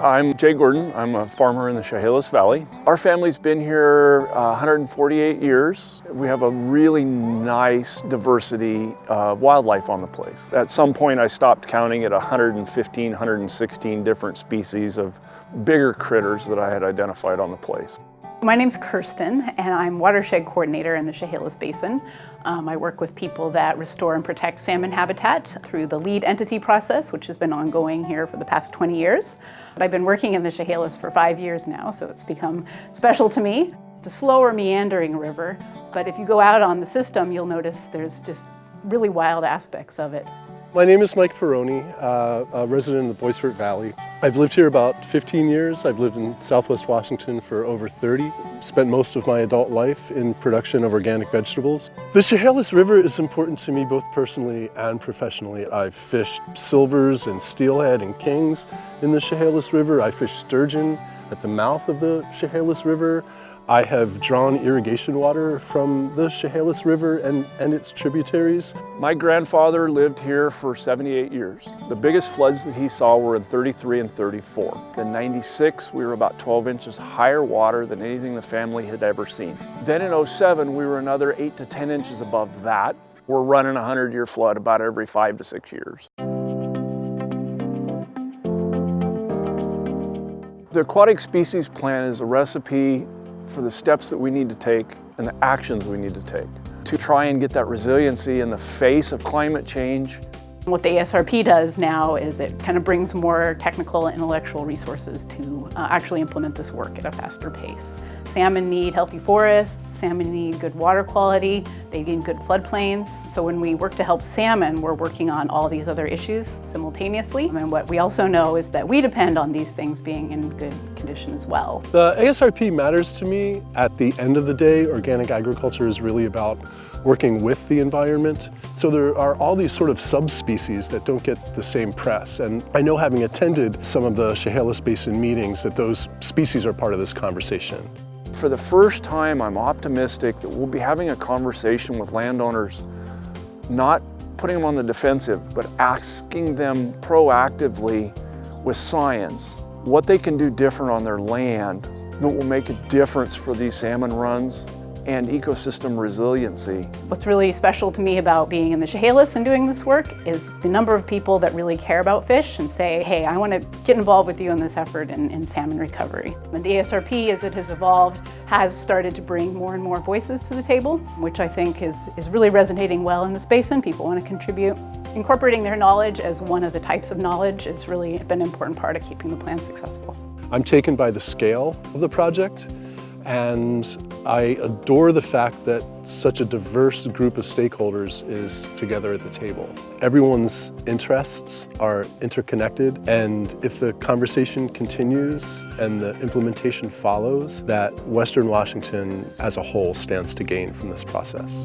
I'm Jay Gordon. I'm a farmer in the Chehalis Valley. Our family's been here 148 years. We have a really nice diversity of wildlife on the place. At some point I stopped counting at 115, 116 different species of bigger critters that I had identified on the place. My name's Kirsten, and I'm watershed coordinator in the Chehalis Basin. I work with people that restore and protect salmon habitat through the lead entity process, which has been ongoing here for the past 20 years. I've been working in the Chehalis for 5 years now, so it's become special to me. It's a slower, meandering river, but if you go out on the system, you'll notice there's just really wild aspects of it. My name is Mike Peroni, a resident in the Boisvert Valley. I've lived here about 15 years. I've lived in Southwest Washington for over 30. Spent most of my adult life in production of organic vegetables. The Chehalis River is important to me both personally and professionally. I've fished silvers and steelhead and kings in the Chehalis River. I fished sturgeon at the mouth of the Chehalis River. I have drawn irrigation water from the Chehalis River and its tributaries. My grandfather lived here for 78 years. The biggest floods that he saw were in 33 and 34. In 96, we were about 12 inches higher water than anything the family had ever seen. Then in 07, we were another 8 to 10 inches above that. We're running a 100-year flood about every 5 to 6 years. The aquatic species plan is a recipe for the steps that we need to take and the actions we need to take to try and get that resiliency in the face of climate change. What the ASRP does now is it kind of brings more technical and intellectual resources to actually implement this work at a faster pace. Salmon need healthy forests, salmon need good water quality, they need good floodplains. So when we work to help salmon, we're working on all these other issues simultaneously. And what we also know is that we depend on these things being in good condition as well. The ASRP matters to me. At the end of the day, organic agriculture is really about working with the environment. So there are all these sort of subspecies that don't get the same press. And I know, having attended some of the Chehalis Basin meetings, that those species are part of this conversation. For the first time, I'm optimistic that we'll be having a conversation with landowners, not putting them on the defensive, but asking them proactively with science what they can do different on their land that will make a difference for these salmon runs and ecosystem resiliency. What's really special to me about being in the Chehalis and doing this work is the number of people that really care about fish and say, hey, I want to get involved with you in this effort in salmon recovery. And the ASRP, as it has evolved, has started to bring more and more voices to the table, which I think is really resonating well in this basin. People want to contribute. Incorporating their knowledge as one of the types of knowledge has really been an important part of keeping the plan successful. I'm taken by the scale of the project, and I adore the fact that such a diverse group of stakeholders is together at the table. Everyone's interests are interconnected, and if the conversation continues and the implementation follows, that Western Washington as a whole stands to gain from this process.